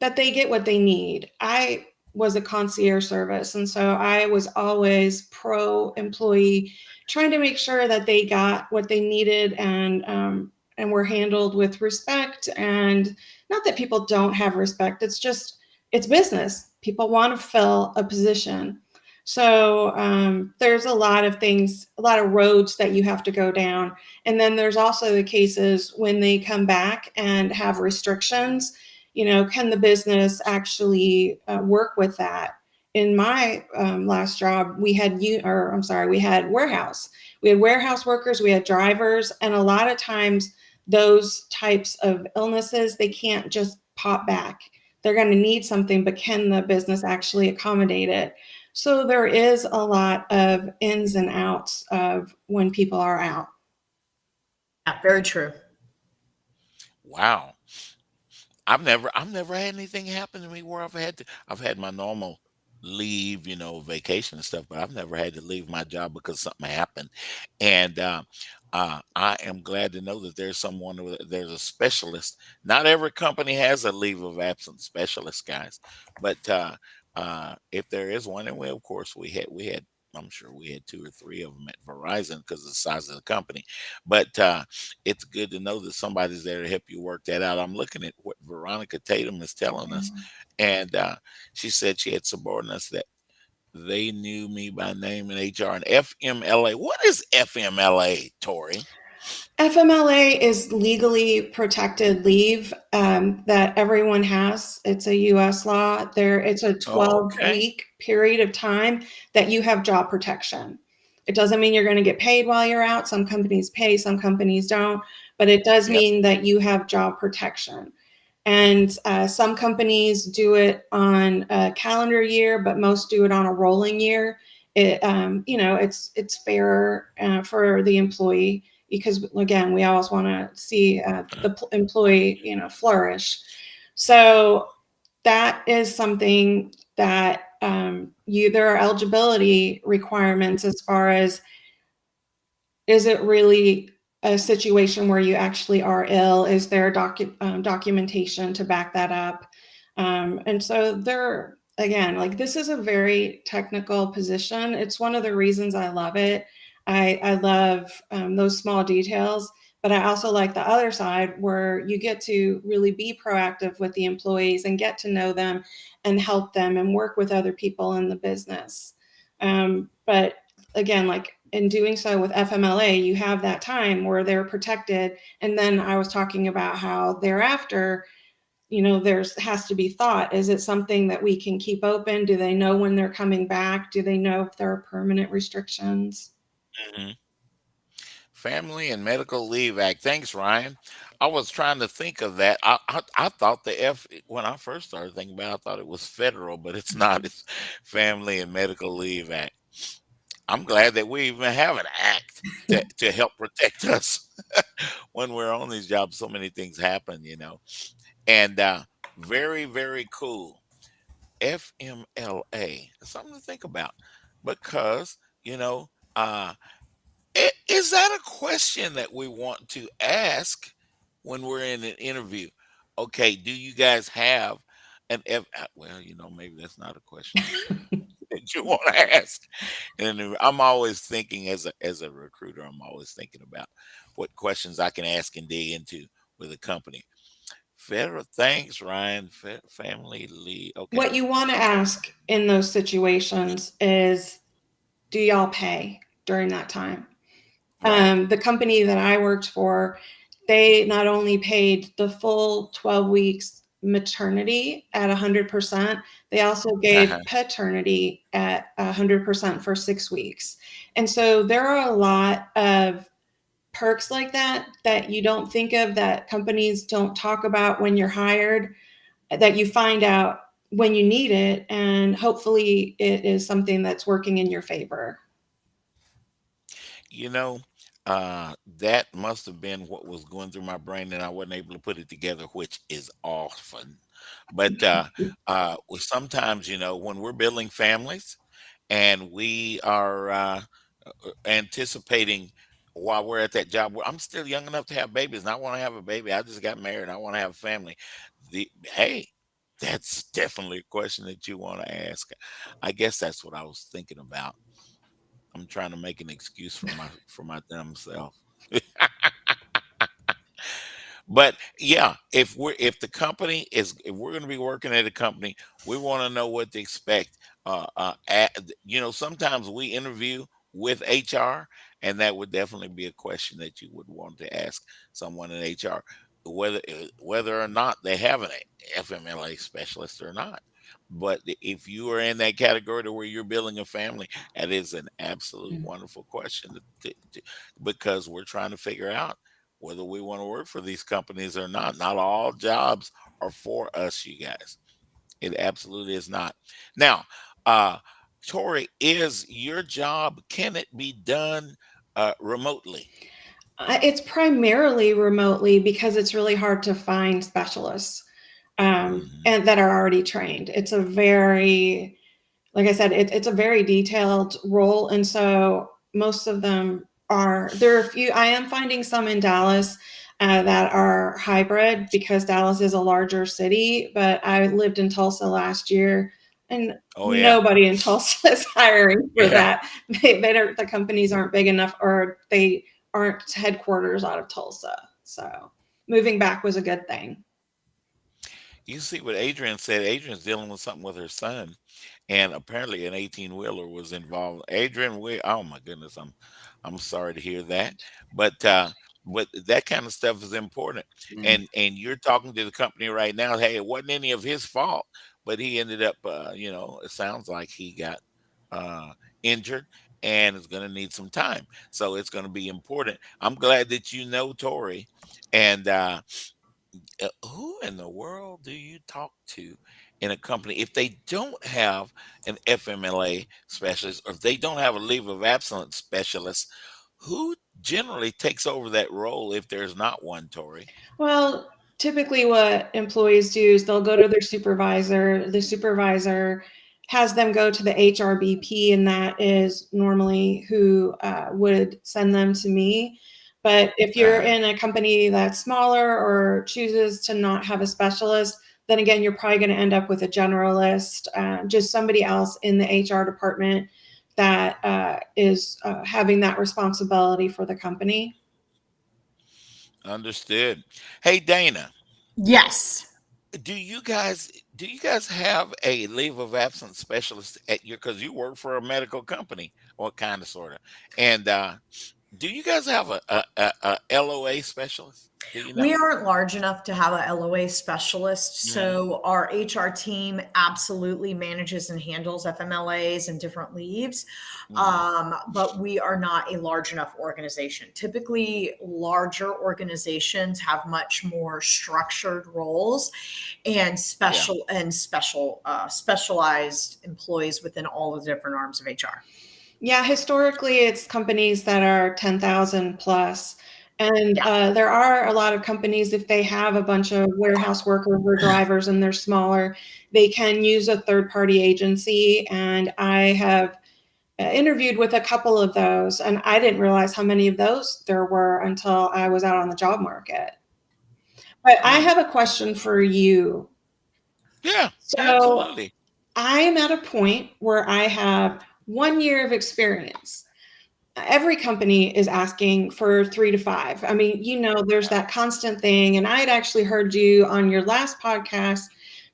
get what they need. I was a concierge service, and so I was always pro employee, trying to make sure that they got what they needed and were handled with respect. And not that people don't have respect; it's just it's business. People want to fill a position. So there's a lot of things, a lot of roads that you have to go down. And then there's also the cases when they come back and have restrictions. Can the business actually work with that? In my last job, we had we had warehouse. We had warehouse workers, we had drivers, and a lot of times those types of illnesses, they can't just pop back. They're going to need something, but can the business actually accommodate it? So there is a lot of ins and outs of when people are out. Yeah, very true. Wow. I've never had anything happen to me where I've had my normal leave, vacation and stuff, but I've never had to leave my job because something happened. And I am glad to know that there's a specialist. Not every company has a leave of absence specialist, guys, but if there is one, and of course we had. I'm sure we had two or three of them at Verizon because of the size of the company. But it's good to know that somebody's there to help you work that out. I'm looking at what Veronica Tatum is telling us, and she said she had subordinates that they knew me by name in HR and FMLA. What is FMLA, Tori? FMLA is legally protected leave that everyone has. It's a U.S. law. It's a Oh, 12 okay. week period of time that you have job protection. It doesn't mean you're going to get paid while you're out. Some companies pay, some companies don't, but it does Yep. mean that you have job protection. And some companies do it on a calendar year, but most do it on a rolling year. It's fairer for the employee because, again, we always want to see the employee, flourish. So that is something that there are eligibility requirements as far as, is it really a situation where you actually are ill? Is there documentation to back that up? And so again, like, this is a very technical position. It's one of the reasons I love it. I love those small details, but I also like the other side where you get to really be proactive with the employees and get to know them and help them and work with other people in the business. But again, like, in doing so with FMLA, you have that time where they're protected. And then I was talking about how thereafter, there's has to be thought. Is it something that we can keep open? Do they know when they're coming back? Do they know if there are permanent restrictions? Mhm. Family and Medical Leave Act. Thanks, Ryan. I was trying to think of that. I thought the when I first started thinking about it, I thought it was federal, but it's not. It's Family and Medical Leave Act. I'm glad that we even have an act to help protect us when we're on these jobs. So many things happen. And very, very cool. FMLA. Something to think about because, you know, uh, is that a question that we want to ask when we're in an interview? Okay, do you guys have an well, maybe that's not a question that you want to ask. And I'm always thinking as a recruiter, I'm always thinking about what questions I can ask and dig into with a company. Federal, thanks, Ryan. Family leave. Okay, What you want to ask in those situations is, do y'all pay during that time? right. The company that I worked for, they not only paid the full 12 weeks maternity at 100%, they also gave Uh-huh. paternity at 100% for 6 weeks. And so there are a lot of perks like that you don't think of, that companies don't talk about when you're hired, that you find out when you need it. And hopefully it is something that's working in your favor. You know, that must have been what was going through my brain, and I wasn't able to put it together, which is often. But sometimes, when we're building families and we are anticipating while we're at that job, where I'm still young enough to have babies, and I want to have a baby. I just got married. I want to have a family. Hey, that's definitely a question that you want to ask. I guess that's what I was thinking about. I'm trying to make an excuse for my dumb self. But yeah, if we're going to be working at a company, we want to know what to expect. Sometimes we interview with HR, and that would definitely be a question that you would want to ask someone in HR, whether or not they have an FMLA specialist or not. But if you are in that category to where you're building a family, that is an absolute wonderful question because we're trying to figure out whether we want to work for these companies or not. Not all jobs are for us, you guys. It absolutely is not. Now, uh, Tori, is your job, can it be done remotely? It's primarily remotely because it's really hard to find specialists Hmm. and that are already trained. It's a very, like I said, it's a very detailed role, and so most of them are. There are a few. I am finding some in Dallas that are hybrid because Dallas is a larger city. But I lived in Tulsa last year, and Oh, yeah. nobody in Tulsa is hiring for Yeah. that. They don't. The companies aren't big enough, or they aren't headquarters out of Tulsa. So moving back was a good thing. You see what Adrian said. Adrian's dealing with something with her son, and apparently an 18 wheeler was involved. Adrian, oh my goodness, I'm sorry to hear that, but that kind of stuff is important. Mm. And you're talking to the company right now. Hey, it wasn't any of his fault, but he ended up, it sounds like he got uh, injured and is going to need some time. So it's going to be important. I'm glad that you know Tori, and who in the world do you talk to in a company if they don't have an FMLA specialist, or if they don't have a leave of absence specialist? Who generally takes over that role if there's not one, Tori? Well, typically what employees do is they'll go to their supervisor. The supervisor has them go to the HRBP, and that is normally who would send them to me. But if you're Uh, in a company that's smaller or chooses to not have a specialist, then again, you're probably going to end up with a generalist, just somebody else in the HR department that is having that responsibility for the company. Understood. Hey, Dana, Yes. do you guys have a leave of absence specialist at your, because you work for a medical company, or kind of sort of, and Do you guys have a LOA specialist? Do you know? We aren't large enough to have a LOA specialist, Hmm. so our HR team absolutely manages and handles FMLAs and different leaves. Hmm. But we are not a large enough organization. Typically, larger organizations have much more structured roles and Yeah. specialized employees within all the different arms of HR. Yeah, historically, it's companies that are 10,000 plus. And Yeah. there are a lot of companies, if they have a bunch of warehouse workers or drivers and they're smaller, they can use a third party agency. And I have interviewed with a couple of those, and I didn't realize how many of those there were until I was out on the job market. But I Mm. have a question for you. Yeah, So absolutely. I am at a point where I have 1 year of experience. Every company is asking for 3 to 5. I mean, there's that constant thing, and I had actually heard you on your last podcast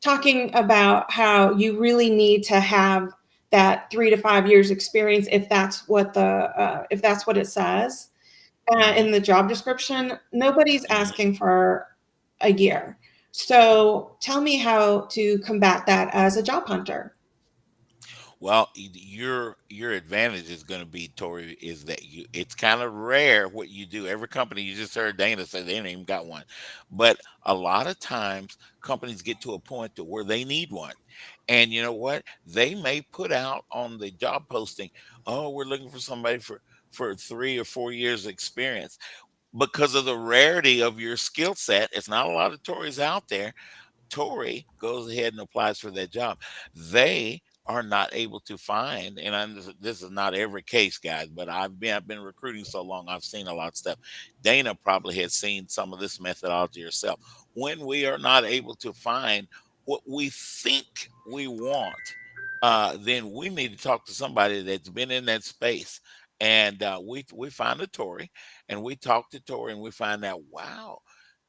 talking about how you really need to have that 3 to 5 years experience if that's what it says Hmm. in the job description. Nobody's Hmm. asking for a year. So tell me how to combat that as a job hunter. Well, your advantage is going to be, Tori, is that it's kind of rare what you do. Every company, you just heard Dana say they ain't even got one, but a lot of times companies get to a point to where they need one, and you know what? They may put out on the job posting, "Oh, we're looking for somebody for 3 or 4 years experience." Because of the rarity of your skill set, it's not a lot of Tories out there. Tori goes ahead and applies for that job. They are not able to find, and this is not every case, guys, but I've been recruiting so long, I've seen a lot of stuff. Dana probably has seen some of this methodology herself. When we are not able to find what we think we want, then we need to talk to somebody that's been in that space. And we find a Tori, and we talk to Tori, and we find out, wow,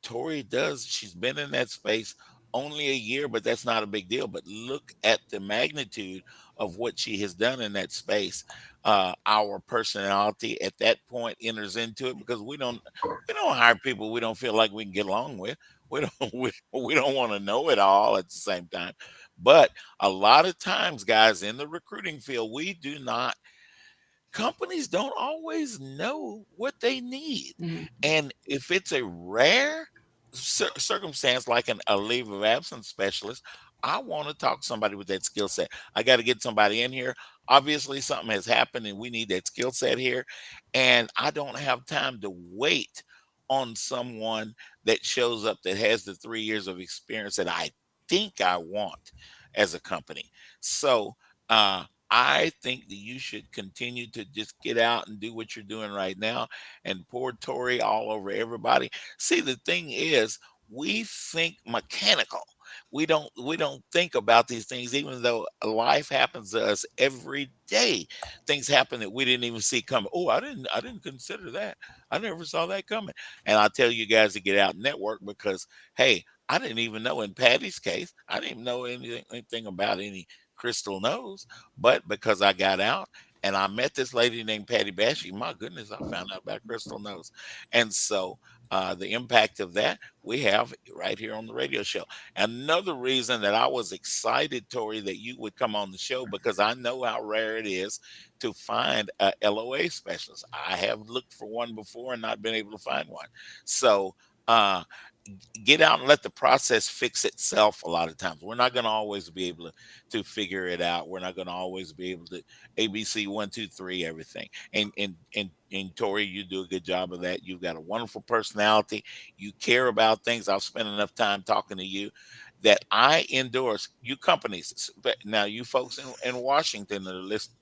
Tori does. She's been in that space only a year, but that's not a big deal. But look at the magnitude of what she has done in that space. Our personality at that point enters into it, because we don't hire people we don't feel like we can get along with. We don't we don't want to know it all at the same time. But a lot of times, guys, in the recruiting field, we do not companies don't always know what they need. Mhm. And if it's a rare circumstance like a leave of absence specialist, I want to talk to somebody with that skill set. I got to get somebody in here. Obviously, something has happened and we need that skill set here. And I don't have time to wait on someone that shows up that has the 3 years of experience that I think I want as a company. So, I think that you should continue to just get out and do what you're doing right now and pour Tory all over everybody. See, the thing is, we think mechanical. We don't think about these things, even though life happens to us every day. Things happen that we didn't even see coming. Oh, I didn't consider that. I never saw that coming. And I tell you guys to get out and network, because hey, I didn't even know, in Patty's case, I didn't even know anything about any crystal nose. But because I got out and I met this lady named Patty Bache, my goodness, I found out about crystal nose. And so the impact of that we have right here on the radio show. Another reason that I was excited, Tori, that you would come on the show, because I know how rare it is to find a LOA specialist. I have looked for one before and not been able to find one. So uh, get out and let the process fix itself. A lot of times we're not going to always be able to figure it out. We're not going to always be able to ABC 1 2 3 everything. And Tori, you do a good job of that. You've got a wonderful personality. You care about things. I've spent enough time talking to you that I endorse you companies. Now you folks in Washington that are listening,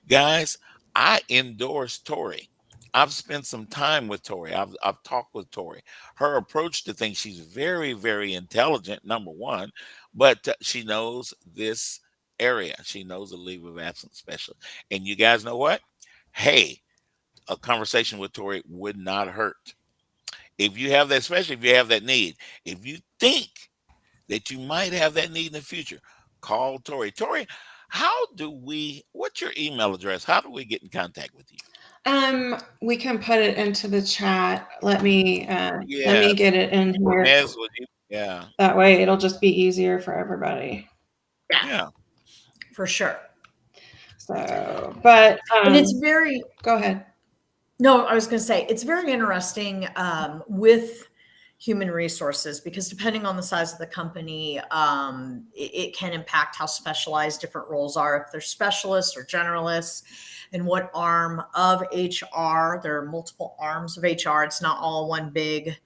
guys, I endorse Tori. I've spent some time with Tori. I've talked with Tori. Her approach to things, she's very, very intelligent, number one, but she knows this area. She knows the leave of absence specialist. And you guys know what? Hey, a conversation with Tori would not hurt. If you have that, especially if you have that need, if you think that you might have that need in the future, call Tori. Tori, what's your email address? How do we get in contact with you? We can put it into the chat. Let me Yes. get it in here. May as well. Yeah. That way it'll just be easier for everybody. Yeah. For sure. So, but And it's very, go ahead. no, I was going to say it's very interesting with human resources, because depending on the size of the company, it can impact how specialized different roles are. If they're specialists or generalists, and what arm of HR. There are multiple arms of HR. It's not all one big.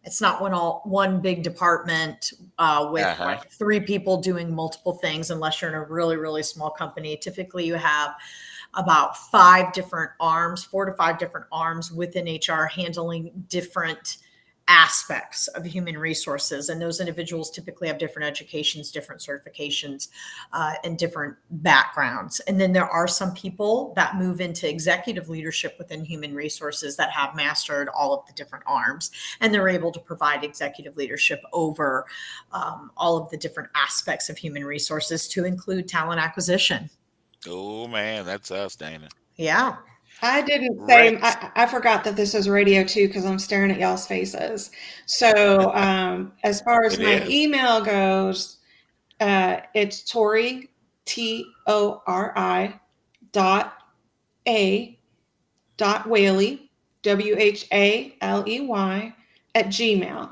It's not one big department with like 3 people doing multiple things, unless you're in a really, really small company. Typically, you have about 4 to 5 different arms within HR handling different aspects of human resources. And those individuals typically have different educations, different certifications, and different backgrounds. And then there are some people that move into executive leadership within human resources that have mastered all of the different arms, and they're able to provide executive leadership over all of the different aspects of human resources, to include talent acquisition. Oh man, that's us, Dana. Yeah. I didn't say, I forgot that this is radio too, because I'm staring at y'all's faces. So as far as my email goes, it's Tori, Tori, .a.whaley, WHALEY, @gmail.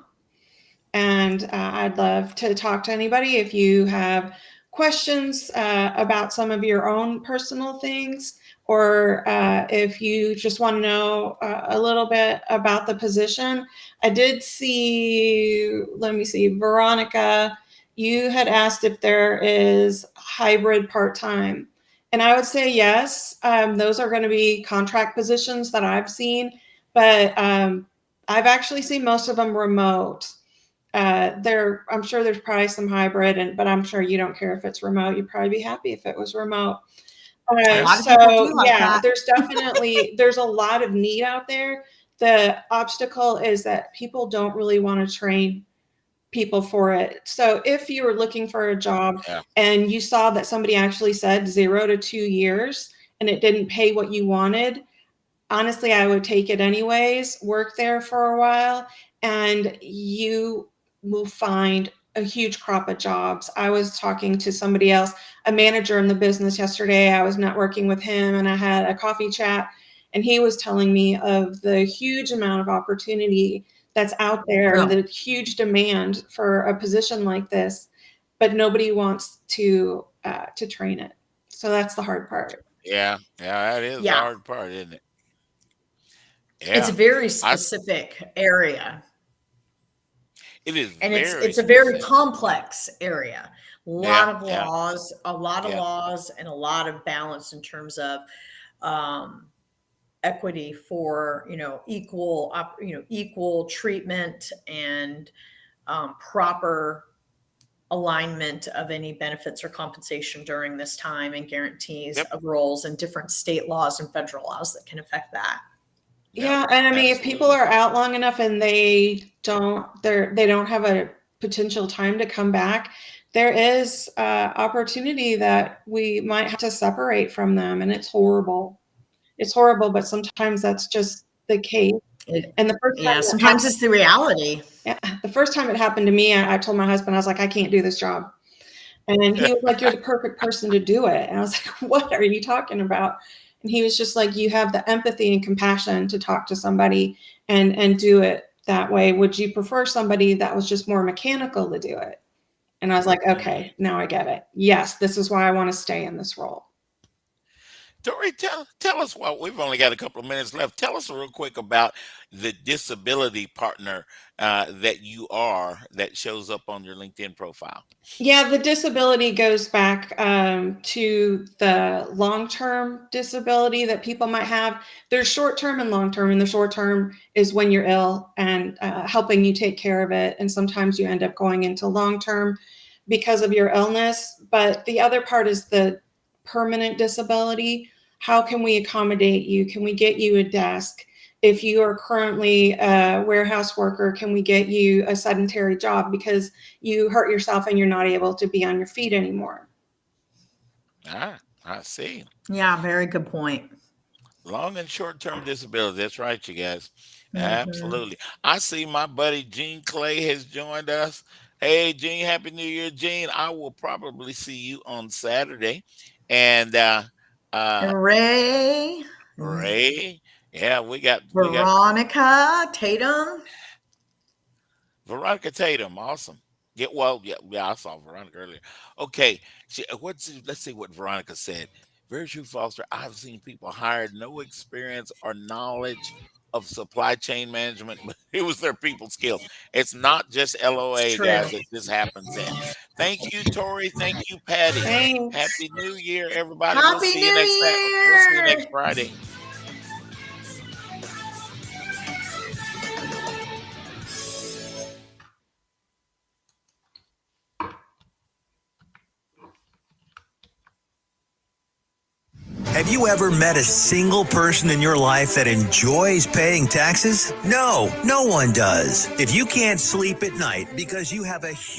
And I'd love to talk to anybody if you have questions about some of your own personal things, or if you just want to know a little bit about the position. I did see, let me see, Veronica, you had asked if there is hybrid part-time. And I would say yes. Those are going to be contract positions that I've seen, but I've actually seen most of them remote. I'm sure there's probably some hybrid, but I'm sure you don't care if it's remote. You'd probably be happy if it was remote. There's definitely, there's a lot of need out there. The obstacle is that people don't really want to train people for it. So if you were looking for a job and you saw that somebody actually said 0 to 2 years and it didn't pay what you wanted, honestly, I would take it anyways, work there for a while, and you will find a huge crop of jobs. I was talking to somebody else, a manager in the business yesterday. I was networking with him and I had a coffee chat, and he was telling me of the huge amount of opportunity that's out there and the huge demand for a position like this, but nobody wants to train it. So that's the hard part. Yeah, that is the hard part, isn't it? Yeah. It's a very specific area. It is, and it's a very complex area. A lot of laws, and a lot of balance in terms of equity for equal treatment and proper alignment of any benefits or compensation during this time, and guarantees of roles, and different state laws and federal laws that can affect that. Yeah, and I mean, if people are out long enough and they don't have a potential time to come back, there is opportunity that we might have to separate from them, and it's horrible. It's horrible, but sometimes that's just the case. And the first time sometimes it's the reality. Yeah, the first time it happened to me, I told my husband, I was like, I can't do this job. And he was like, you're the perfect person to do it. And I was like, what are you talking about? And he was just like, you have the empathy and compassion to talk to somebody and do it that way. Would you prefer somebody that was just more mechanical to do it? And I was like, okay, now I get it. Yes, this is why I want to stay in this role. Tori, tell us what, we've only got a couple of minutes left. Tell us real quick about the disability partner that shows up on your LinkedIn profile. Yeah, the disability goes back to the long-term disability that people might have. There's short-term and long-term, and the short-term is when you're ill and helping you take care of it. And sometimes you end up going into long-term because of your illness. But the other part is the permanent disability. How can we accommodate you? Can we get you a desk? If you are currently a warehouse worker, can we get you a sedentary job because you hurt yourself and you're not able to be on your feet anymore? I see. Yeah, very good point. Long and short-term disability. That's right, you guys. Mhm. Absolutely. I see my buddy Gene Clay has joined us. Hey, Gene, Happy New Year, Gene. I will probably see you on Saturday. And And Ray, Ray, yeah, we got Veronica Tatum. Veronica Tatum. Awesome. Yeah, I saw Veronica earlier. Okay, let's see what Veronica said. Very true, Foster. I've seen people hired no experience or knowledge of supply chain management, but it was their people skills. It's not just LOA, True. guys, that this happens in. Thank you, Tori. Thank you, Patty. Thanks. Happy New Year, everybody. Happy We'll see you New next We'll see you next Year. Friday. Have you ever met a single person in your life that enjoys paying taxes? No, no one does. If you can't sleep at night because you have a huge